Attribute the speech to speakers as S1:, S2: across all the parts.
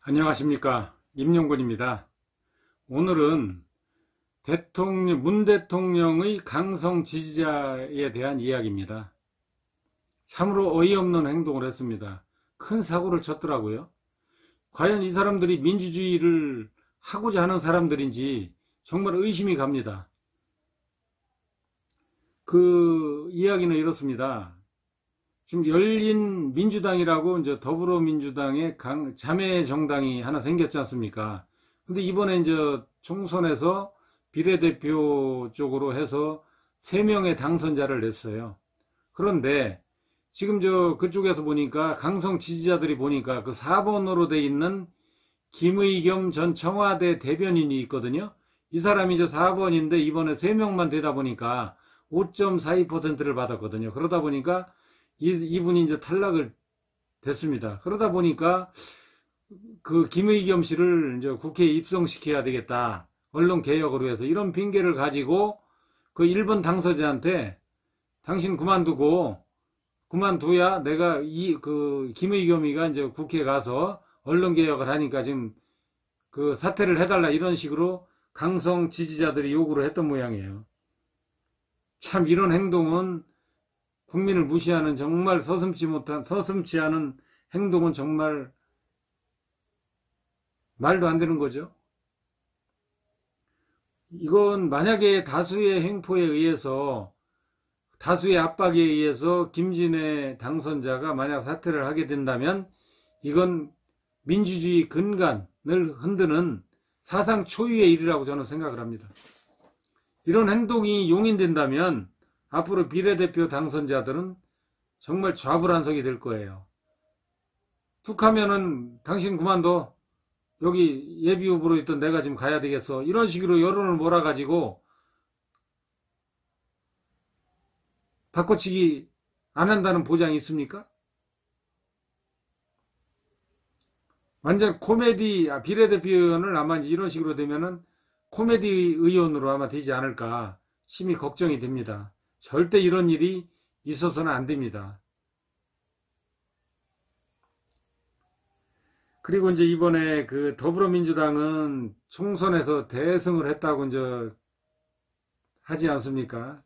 S1: 안녕하십니까, 임용근입니다. 오늘은 문 대통령의 강성 지지자에 대한 이야기입니다. 참으로 어이없는 행동을 했습니다. 큰 사고를 쳤더라고요. 과연 이 사람들이 민주주의를 하고자 하는 사람들인지 정말 의심이 갑니다. 그 이야기는 이렇습니다. 지금 열린민주당이라고 이제 더불어민주당의 자매 정당이 하나 생겼지 않습니까? 근데 이번에 이제 총선에서 비례대표 쪽으로 해서 3명의 당선자를 냈어요. 그런데 지금 그쪽에서 보니까 강성 지지자들이 보니까 그 4번으로 돼 있는 김의겸 전 청와대 대변인이 있거든요. 이 사람이 4번인데 이번에 3명만 되다 보니까 5.42%를 받았거든요. 그러다 보니까 이분이 이제 탈락을 됐습니다. 그러다 보니까 그 김의겸 씨를 이제 국회에 입성시켜야 되겠다. 언론 개혁으로 해서 이런 핑계를 가지고 그 1번 당선자한테 당신 그만둬야 내가 그 김의겸이가 이제 국회에 가서 언론 개혁을 하니까 지금 그 사퇴를 해달라 이런 식으로 강성 지지자들이 요구를 했던 모양이에요. 참 이런 행동은 국민을 무시하는 정말 서슴지 않은 행동은 정말 말도 안 되는 거죠. 이건 만약에 다수의 행포에 의해서 다수의 압박에 의해서 김진애 당선자가 만약 사퇴를 하게 된다면 이건 민주주의 근간을 흔드는 사상 초유의 일이라고 저는 생각을 합니다. 이런 행동이 용인된다면 앞으로 비례대표 당선자들은 정말 좌불안석이 될 거예요. 툭 하면은 당신 그만둬. 여기 예비후보로 있던 내가 지금 가야 되겠어. 이런 식으로 여론을 몰아가지고 바꿔치기 안 한다는 보장이 있습니까? 완전 비례대표 의원을 아마 이런 식으로 되면은 코미디 의원으로 아마 되지 않을까 심히 걱정이 됩니다. 절대 이런 일이 있어서는 안 됩니다. 그리고 이제 이번에 그 더불어민주당은 총선에서 대승을 했다고 이제 하지 않습니까?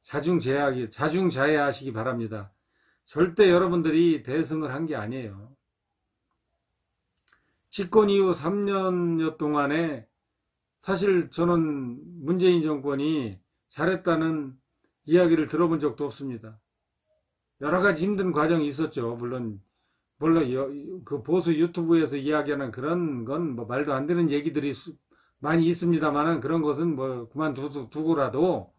S1: 자중자애하시기 바랍니다. 절대 여러분들이 대승을 한 게 아니에요. 집권 이후 3년여 동안에 사실 저는 문재인 정권이 잘했다는 이야기를 들어본 적도 없습니다. 여러 가지 힘든 과정이 있었죠. 물론 그 보수 유튜브에서 이야기하는 그런 건 뭐 말도 안 되는 얘기들이 많이 있습니다만은 그런 것은 뭐 그만두고라도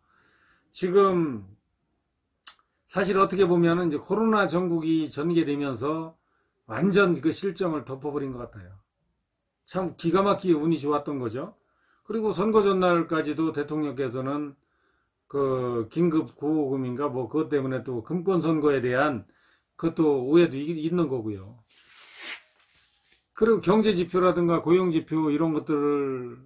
S1: 지금 사실 어떻게 보면은 이제 코로나 전국이 전개되면서 완전 그 실정을 덮어버린 것 같아요. 참 기가 막히게 운이 좋았던 거죠. 그리고 선거 전날까지도 대통령께서는 그 긴급 구호금인가 뭐 그것 때문에 또 금권 선거에 대한 그것도 오해도 있는 거고요. 그리고 경제 지표라든가 고용 지표 이런 것들을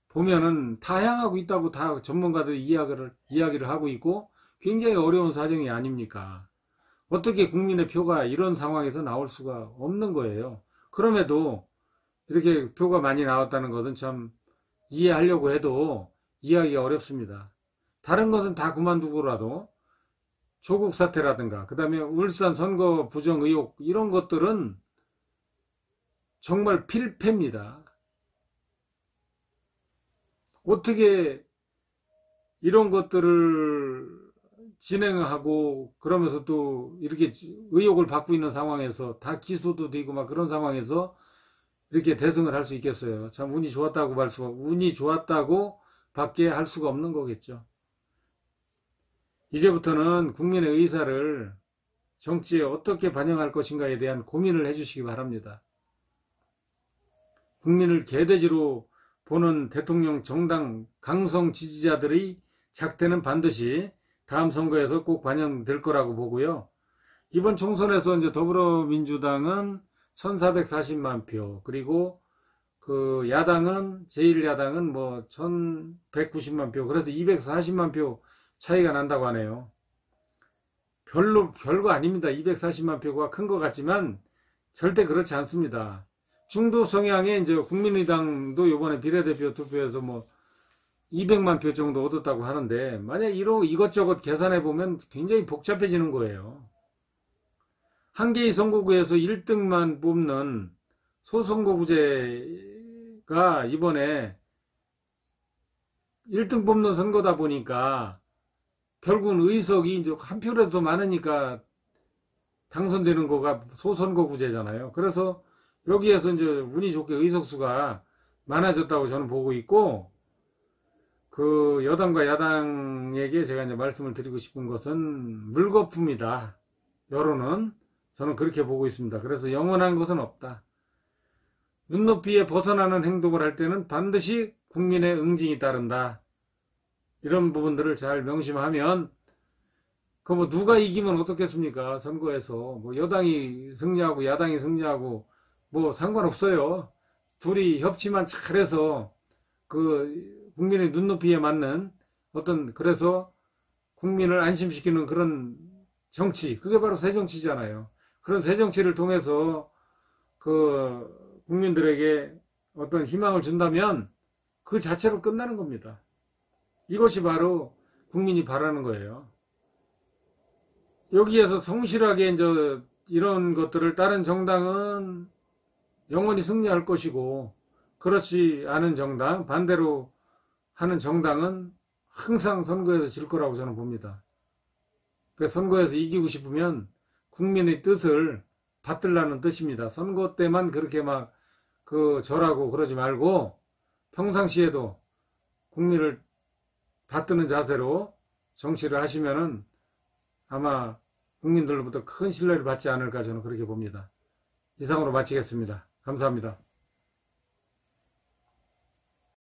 S1: 보면은 다 향하고 있다고 다 전문가들이 이야기를 하고 있고 굉장히 어려운 사정이 아닙니까? 어떻게 국민의 표가 이런 상황에서 나올 수가 없는 거예요. 그럼에도 이렇게 표가 많이 나왔다는 것은 참 이해하려고 해도 이해하기가 어렵습니다. 다른 것은 다 그만두고라도 조국 사태라든가 그 다음에 울산 선거 부정 의혹 이런 것들은 정말 필패입니다. 어떻게 이런 것들을 진행하고 그러면서 또 이렇게 의혹을 받고 있는 상황에서 다 기소도 되고 막 그런 상황에서 이렇게 대승을 할 수 있겠어요. 참 운이 좋았다고 밖에 할 수가 없는 거겠죠. 이제부터는 국민의 의사를 정치에 어떻게 반영할 것인가에 대한 고민을 해주시기 바랍니다. 국민을 개돼지로 보는 대통령 정당 강성 지지자들의 작태는 반드시 다음 선거에서 꼭 반영될 거라고 보고요. 이번 총선에서 이제 더불어민주당은 1440만 표, 그리고 그 제1야당은 뭐 1190만 표, 그래서 240만 표 차이가 난다고 하네요. 별거 아닙니다. 240만 표가 큰 것 같지만 절대 그렇지 않습니다. 중도 성향의 이제 국민의당도 이번에 비례대표 투표에서 뭐 200만 표 정도 얻었다고 하는데, 만약 이것저것 계산해 보면 굉장히 복잡해지는 거예요. 한 개의 선거구에서 1등만 뽑는 소선거구제가 이번에 1등 뽑는 선거다 보니까 결국은 의석이 이제 한 표라도 더 많으니까 당선되는 거가 소선거구제잖아요. 그래서 여기에서 이제 운이 좋게 의석수가 많아졌다고 저는 보고 있고, 그 여당과 야당에게 제가 이제 말씀을 드리고 싶은 것은 물거품이다. 여론은 저는 그렇게 보고 있습니다. 그래서 영원한 것은 없다. 눈높이에 벗어나는 행동을 할 때는 반드시 국민의 응징이 따른다. 이런 부분들을 잘 명심하면, 그 뭐 누가 이기면 어떻겠습니까? 선거에서 뭐 여당이 승리하고 야당이 승리하고 뭐 상관없어요. 둘이 협치만 잘해서 그 국민의 눈높이에 맞는 어떤, 그래서 국민을 안심시키는 그런 정치, 그게 바로 새정치잖아요. 그런 새정치를 통해서 그 국민들에게 어떤 희망을 준다면 그 자체로 끝나는 겁니다. 이것이 바로 국민이 바라는 거예요. 여기에서 성실하게 이제 이런 것들을 다른 정당은 영원히 승리할 것이고, 그렇지 않은 정당, 반대로 하는 정당은 항상 선거에서 질 거라고 저는 봅니다. 그래서 선거에서 이기고 싶으면 국민의 뜻을 받들라는 뜻입니다. 선거 때만 그렇게 막 절하고 그러지 말고 평상시에도 국민을 받드는 자세로 정치를 하시면은 아마 국민들로부터 큰 신뢰를 받지 않을까, 저는 그렇게 봅니다. 이상으로 마치겠습니다. 감사합니다.